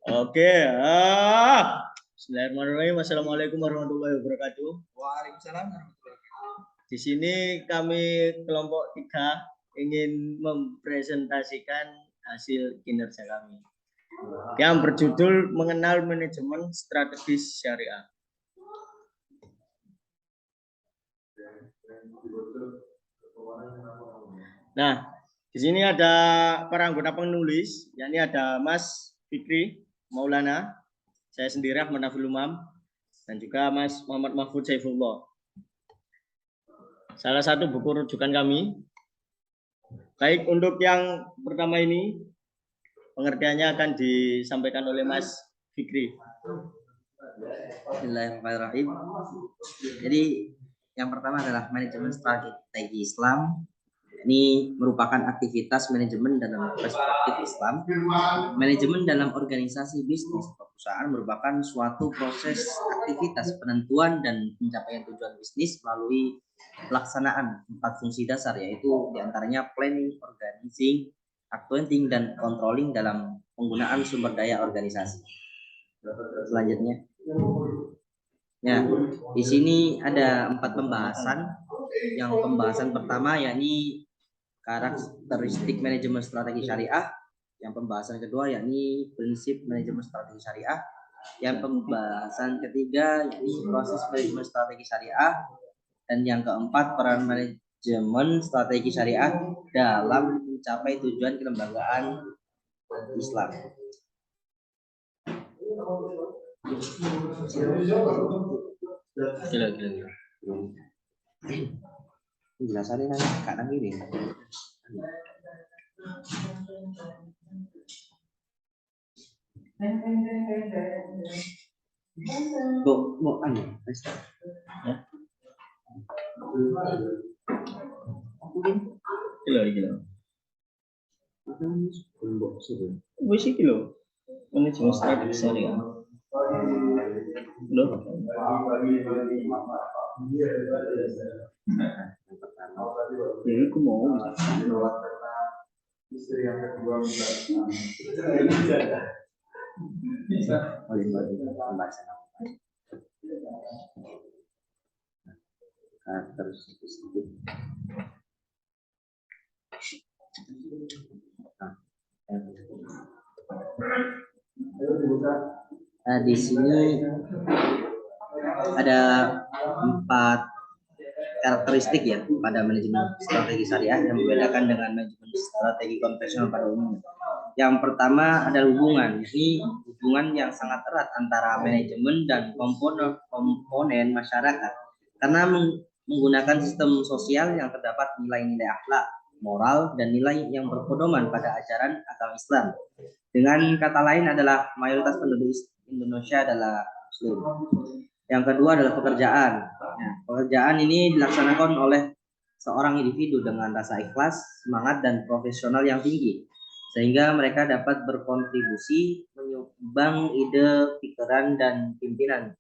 Oke. Bismillahirrahmanirrahim. Assalamualaikum warahmatullahi wabarakatuh. Waalaikumsalam warahmatullahi wabarakatuh. Di sini kami kelompok 3 ingin mempresentasikan hasil kinerja kami yang berjudul mengenal manajemen strategis syariah. Nah, di sini ada para anggota penulis, yakni ada Mas Fikri Maulana, saya sendiri Ahmad Nafil Umam, dan juga Mas Muhammad Mahfud Saifullah. Salah satu buku rujukan kami. Baik, untuk yang pertama ini, pengertiannya akan disampaikan oleh Mas Fikri. Bismillahirrahmanirrahim. Jadi yang pertama adalah manajemen strategi Islam. Ini merupakan aktivitas manajemen dalam perspektif Islam. Manajemen dalam organisasi bisnis atau perusahaan merupakan suatu proses aktivitas penentuan dan pencapaian tujuan bisnis melalui pelaksanaan 4 fungsi dasar, yaitu diantaranya planning, organizing, accounting, dan controlling dalam penggunaan sumber daya organisasi. Selanjutnya, ya, di sini ada 4 pembahasan. Yang pembahasan pertama yakni karakteristik manajemen strategi syariah. Yang pembahasan kedua yakni prinsip manajemen strategi syariah. Yang pembahasan ketiga yakni proses manajemen strategi syariah. Dan yang keempat, peran manajemen strategi syariah dalam mencapai tujuan kelembagaan Islam. Gila. Penjelasannya nanti kadang gini. Mau anu, Ya. Gila. Wis iki lho. Manajemen strategi syariah. Loh. Ya, aku mau istri yang kedua di sini ada 4 karakteristik ya pada manajemen strategi syariah yang membedakan dengan manajemen strategi konvensional pada umumnya. Yang pertama adalah hubungan. Ini hubungan yang sangat erat antara manajemen dan komponen masyarakat karena menggunakan sistem sosial yang terdapat nilai-nilai akhlak, moral, dan nilai yang berpedoman pada ajaran agama Islam. Dengan kata lain adalah mayoritas penduduk Indonesia adalah Muslim. Yang kedua adalah pekerjaan. Nah, pekerjaan ini dilaksanakan oleh seorang individu dengan rasa ikhlas, semangat, dan profesional yang tinggi, sehingga mereka dapat berkontribusi, menyumbang ide, pikiran, dan pimpinan,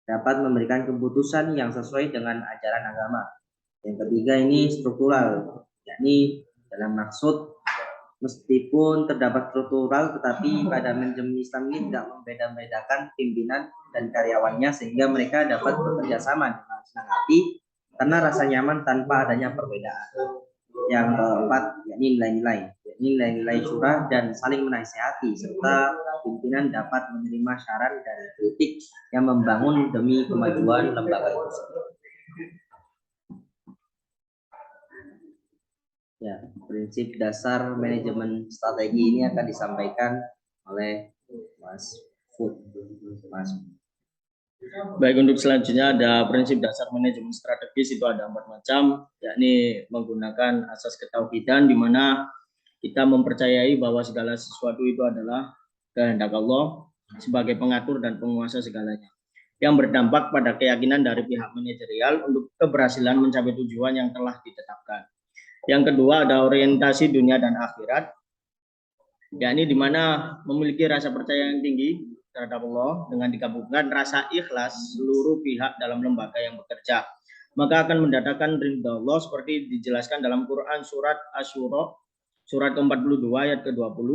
dapat memberikan keputusan yang sesuai dengan ajaran agama. Yang ketiga ini struktural, yakni dalam maksud meskipun terdapat struktural, tetapi pada manajemen Islam ini tidak membeda-bedakan pimpinan dan karyawannya, sehingga mereka dapat bekerja sama dengan senang hati karena rasa nyaman tanpa adanya perbedaan. Yang keempat, yakni nilai-nilai curah dan saling menasihati, serta pimpinan dapat menerima saran dan kritik yang membangun demi kemajuan lembaga itu sendiri. Ya, prinsip dasar manajemen strategi ini akan disampaikan oleh Mas Food. Baik, untuk selanjutnya ada prinsip dasar manajemen strategis, itu ada 4 macam, yakni menggunakan asas ketauhidan, di mana kita mempercayai bahwa segala sesuatu itu adalah kehendak Allah sebagai pengatur dan penguasa segalanya, yang berdampak pada keyakinan dari pihak manajerial untuk keberhasilan mencapai tujuan yang telah ditetapkan. Yang kedua ada orientasi dunia dan akhirat, yakni di mana memiliki rasa percaya yang tinggi terhadap Allah dengan digabungkan rasa ikhlas seluruh pihak dalam lembaga yang bekerja, maka akan mendatangkan ridha Allah seperti dijelaskan dalam Quran surat Asy-Syura surat ke-42 ayat ke-20,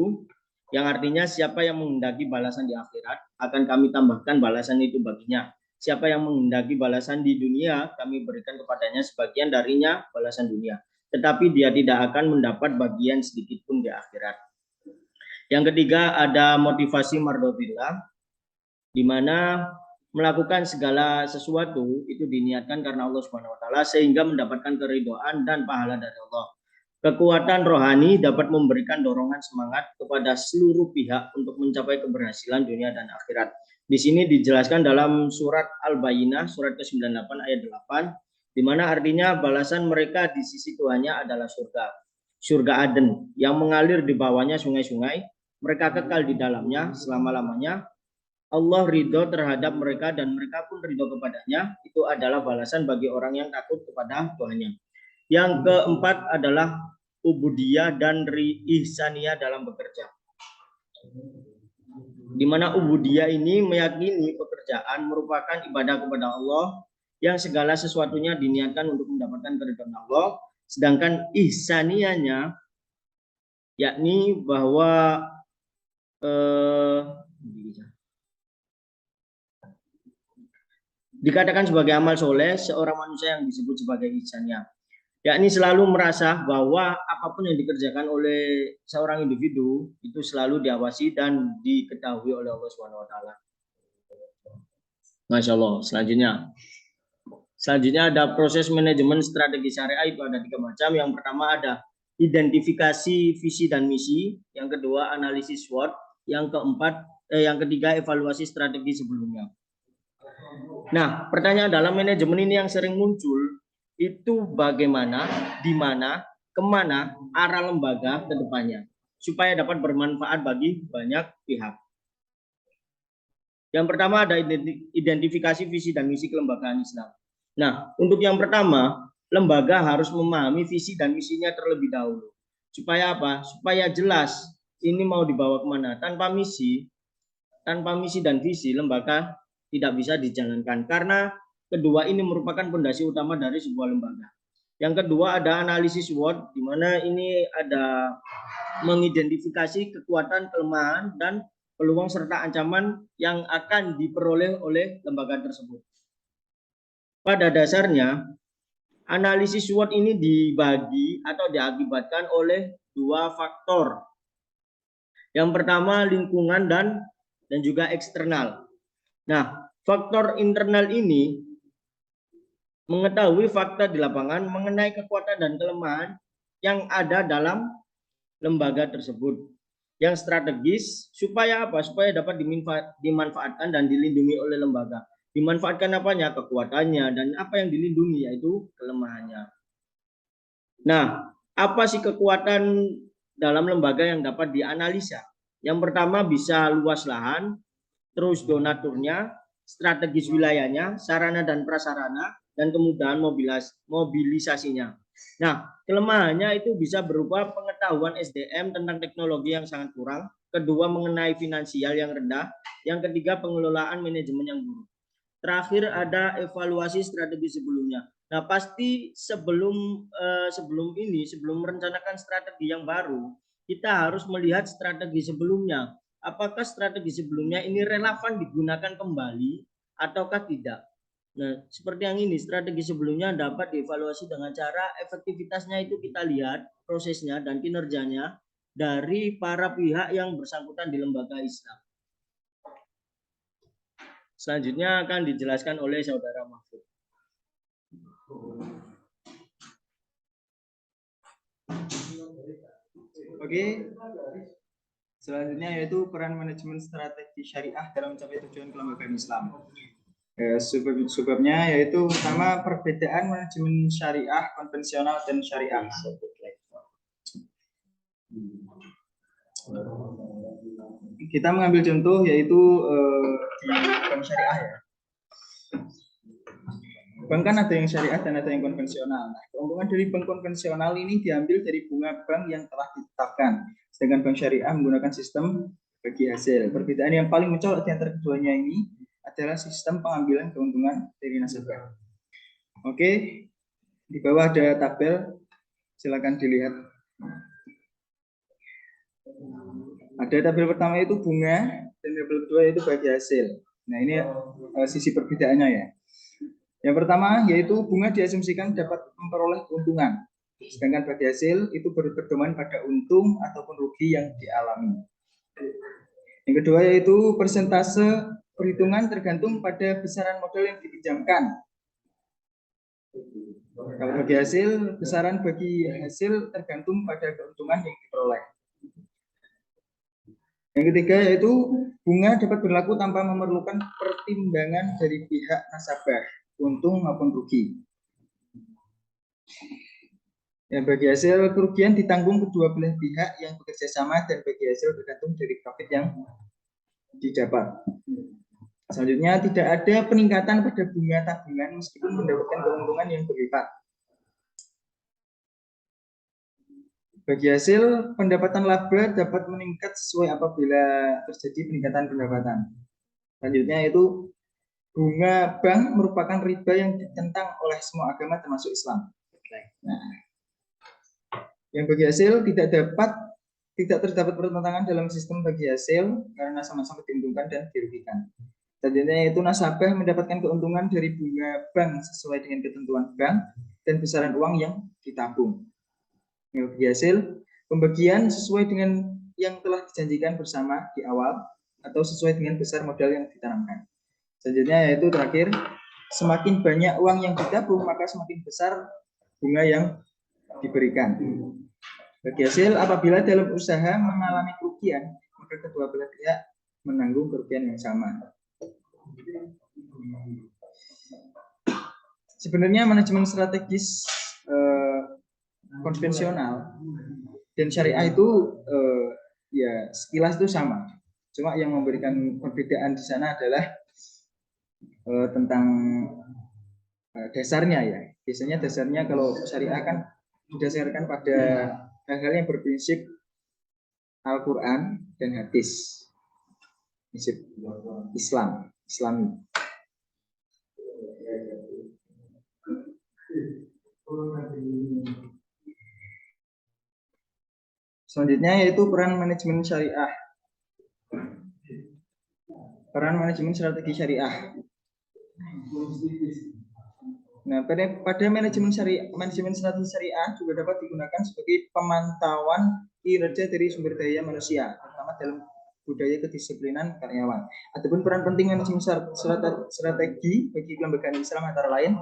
yang artinya siapa yang menghendaki balasan di akhirat akan kami tambahkan balasan itu baginya. Siapa yang menghendaki balasan di dunia, kami berikan kepadanya sebagian darinya balasan dunia. Tetapi dia tidak akan mendapat bagian sedikit pun di akhirat. Yang ketiga ada motivasi mardotillah, di mana melakukan segala sesuatu itu diniatkan karena Allah Subhanahu wa taala sehingga mendapatkan keridhaan dan pahala dari Allah. Kekuatan rohani dapat memberikan dorongan semangat kepada seluruh pihak untuk mencapai keberhasilan dunia dan akhirat. Di sini dijelaskan dalam surat Al-Bayyinah, surat ke-98 ayat 8, di mana artinya balasan mereka di sisi Tuhannya adalah surga. Surga Aden yang mengalir di bawahnya sungai-sungai, mereka kekal di dalamnya selama-lamanya. Allah ridho terhadap mereka dan mereka pun ridho kepadanya. Itu adalah balasan bagi orang yang takut kepada Tuhannya. Yang keempat adalah ubudiyah dan ihsaniyah dalam bekerja. Di mana ubudiyah ini meyakini pekerjaan merupakan ibadah kepada Allah yang segala sesuatunya diniatkan untuk mendapatkan keridhaan Allah. Sedangkan ihsaniyahnya yakni bahwa dikatakan sebagai amal soleh seorang manusia yang disebut sebagai ihsaniyah, yakni selalu merasa bahwa apapun yang dikerjakan oleh seorang individu itu selalu diawasi dan diketahui oleh Allah Subhanahu wa taala. Masya Allah. Selanjutnya ada proses manajemen strategi syariah, itu ada 3 macam. Yang pertama ada identifikasi visi dan misi, yang kedua analisis SWOT, yang ketiga evaluasi strategi sebelumnya. Nah, pertanyaan dalam manajemen ini yang sering muncul itu bagaimana, di mana, kemana arah lembaga ke depannya supaya dapat bermanfaat bagi banyak pihak. Yang pertama ada identifikasi visi dan misi kelembagaan Islam. Nah, untuk yang pertama, lembaga harus memahami visi dan misinya terlebih dahulu. Supaya apa? Supaya jelas ini mau dibawa kemana. Tanpa misi dan visi, lembaga tidak bisa dijalankan. Karena kedua ini merupakan fondasi utama dari sebuah lembaga. Yang kedua ada analisis SWOT, di mana ini ada mengidentifikasi kekuatan, kelemahan, dan peluang serta ancaman yang akan diperoleh oleh lembaga tersebut. Pada dasarnya, analisis SWOT ini dibagi atau diakibatkan oleh 2 faktor. Yang pertama lingkungan dan juga eksternal. Nah, faktor internal ini mengetahui fakta di lapangan mengenai kekuatan dan kelemahan yang ada dalam lembaga tersebut. Yang strategis supaya apa? Supaya dapat dimanfaatkan dan dilindungi oleh lembaga. Dimanfaatkan apanya? Kekuatannya, dan apa yang dilindungi yaitu kelemahannya. Nah, apa sih kekuatan dalam lembaga yang dapat dianalisa? Yang pertama bisa luas lahan, terus donaturnya, strategis wilayahnya, sarana dan prasarana, dan kemudahan mobilisasinya. Nah, kelemahannya itu bisa berupa pengetahuan SDM tentang teknologi yang sangat kurang, kedua mengenai finansial yang rendah, yang ketiga pengelolaan manajemen yang buruk. Terakhir ada evaluasi strategi sebelumnya. Nah, pasti sebelum merencanakan strategi yang baru, kita harus melihat strategi sebelumnya. Apakah strategi sebelumnya ini relevan digunakan kembali ataukah tidak? Nah, seperti yang ini, strategi sebelumnya dapat dievaluasi dengan cara efektivitasnya itu kita lihat prosesnya dan kinerjanya dari para pihak yang bersangkutan di lembaga Islam. Selanjutnya akan dijelaskan oleh Saudara Mahfud. Oke. Selanjutnya yaitu peran manajemen strategi syariah dalam mencapai tujuan kelembagaan Islam. Sebabnya yaitu pertama perbedaan manajemen syariah konvensional dan syariah. Kita mengambil contoh yaitu di bank syariah ya. Bank kan ada yang syariah dan ada yang konvensional. Nah, keuntungan dari bank konvensional ini diambil dari bunga bank yang telah ditetapkan. Sedangkan bank syariah menggunakan sistem bagi hasil. Perbedaan yang paling mencolok di antara keduanya ini adalah sistem pengambilan keuntungan dari nasabah. Oke, di bawah ada tabel, silakan dilihat. Ada tabel pertama itu bunga dan tabel kedua itu bagi hasil. Nah ini sisi perbedaannya ya. Yang pertama yaitu bunga diasumsikan dapat memperoleh keuntungan, sedangkan bagi hasil itu berpedoman pada untung ataupun rugi yang dialami. Yang kedua yaitu persentase perhitungan tergantung pada besaran modal yang dipinjamkan. Kalau bagi hasil, besaran bagi hasil tergantung pada keuntungan yang diperoleh. Yang ketiga yaitu bunga dapat berlaku tanpa memerlukan pertimbangan dari pihak nasabah, untung maupun rugi. Yang bagi hasil kerugian ditanggung kedua belah pihak yang bekerja sama dan bagi hasil tergantung dari profit yang didapat. Selanjutnya tidak ada peningkatan pada bunga tabungan meskipun mendapatkan keuntungan yang berlipat. Bagi hasil, pendapatan laba dapat meningkat sesuai apabila terjadi peningkatan pendapatan. Selanjutnya yaitu bunga bank merupakan riba yang ditentang oleh semua agama termasuk Islam. Nah, yang bagi hasil tidak terdapat pertentangan dalam sistem bagi hasil karena sama-sama diuntungkan dan dirugikan. Selanjutnya yaitu nasabah mendapatkan keuntungan dari bunga bank sesuai dengan ketentuan bank dan besaran uang yang ditabung. Yang bagi hasil, pembagian sesuai dengan yang telah dijanjikan bersama di awal atau sesuai dengan besar modal yang ditanamkan. Selanjutnya yaitu terakhir, semakin banyak uang yang ditabung maka semakin besar bunga yang diberikan. Bagi hasil, apabila dalam usaha mengalami kerugian, maka kedua belah pihak menanggung kerugian yang sama. Sebenarnya manajemen strategis konvensional dan syariah itu ya sekilas itu sama. Cuma yang memberikan perbedaan di sana adalah tentang dasarnya ya. Biasanya dasarnya kalau syariah kan didasarkan pada hal-hal yang berprinsip Al-Quran dan hadis, prinsip Islami. Selanjutnya yaitu peran manajemen syariah. Peran manajemen strategi syariah. Nah, pada manajemen strategi syariah juga dapat digunakan sebagai pemantauan kinerja dari sumber daya manusia, terutama dalam budaya kedisiplinan karyawan. Adapun peran penting manajemen strategi bagi kelembagaan Islam antara lain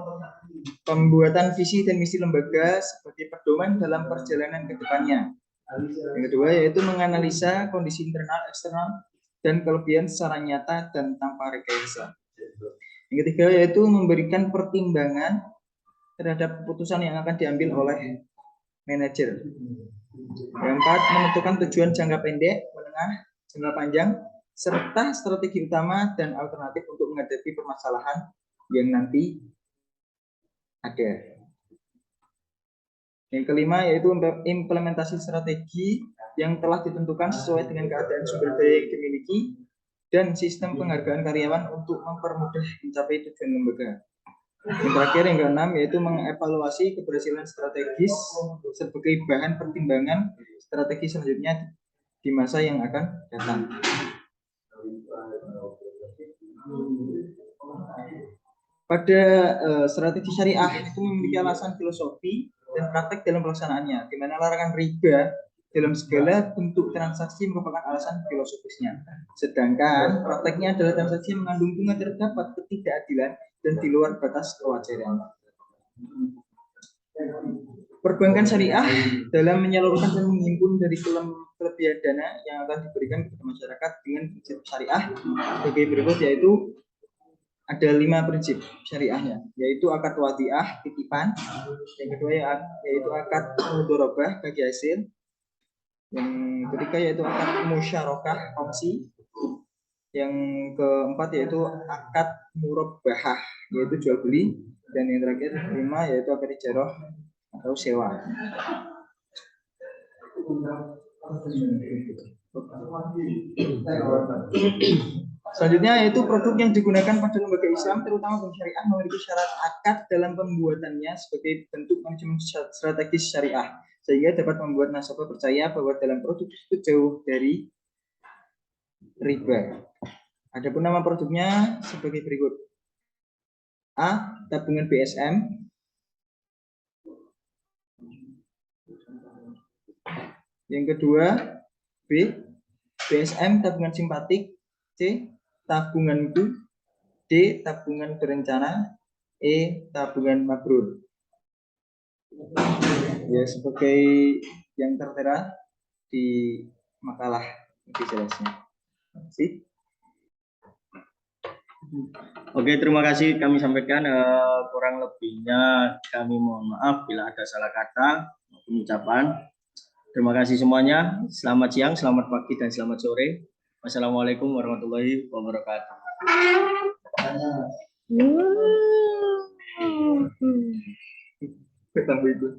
pembuatan visi dan misi lembaga sebagai pedoman dalam perjalanan ke depannya. Yang kedua yaitu menganalisa kondisi internal, eksternal, dan kelebihan secara nyata dan tanpa rekayasa. Yang ketiga yaitu memberikan pertimbangan terhadap keputusan yang akan diambil oleh manajer. Yang keempat, menentukan tujuan jangka pendek, menengah, jangka panjang, serta strategi utama dan alternatif untuk menghadapi permasalahan yang nanti ada. Yang kelima yaitu implementasi strategi yang telah ditentukan sesuai dengan keadaan sumber daya yang dimiliki dan sistem penghargaan karyawan untuk mempermudah mencapai tujuan lembaga. Yang terakhir yang keenam yaitu mengevaluasi keberhasilan strategis sebagai bahan pertimbangan strategi selanjutnya di masa yang akan datang. Pada strategi syariah itu memiliki alasan filosofi dan praktek dalam pelaksanaannya, di mana larangan riba dalam segala bentuk transaksi merupakan alasan filosofisnya. Sedangkan prakteknya adalah transaksi yang mengandung bunga terdapat ketidakadilan dan di luar batas kewajaran. Perbankan syariah dalam menyalurkan dan menghimpun dari kelebihan dana yang akan diberikan kepada masyarakat dengan prinsip syariah sebagai berikut, yaitu ada 5 prinsip syariahnya, yaitu akad wadiah titipan, yang kedua yaitu akad mudharabah bagi hasil, yang ketiga yaitu akad musyarakah opsi, yang keempat yaitu akad murabbahah yaitu jual beli, dan yang terakhir kelima yaitu akad ijarah atau sewa. Selanjutnya yaitu produk yang digunakan pada lembaga Islam, terutama bank syariah, memiliki syarat akad dalam pembuatannya sebagai bentuk manajemen strategis syariah, sehingga dapat membuat nasabah percaya bahwa dalam produk tersebut jauh dari riba. Adapun nama produknya sebagai berikut. A. Tabungan BSM. Yang kedua, B. BSM tabungan simpatik. C. Tabunganku. D. Tabungan berencana. E. Tabungan mabrur. Ya, sebagai yang tertera di makalah lebih jelasnya. Terima kasih. Oke, terima kasih kami sampaikan. Kurang lebihnya kami mohon maaf bila ada salah kata maupun ucapan. Terima kasih semuanya. Selamat siang, selamat pagi, dan selamat sore. Wassalamualaikum warahmatullahi wabarakatuh. Ketemu itu.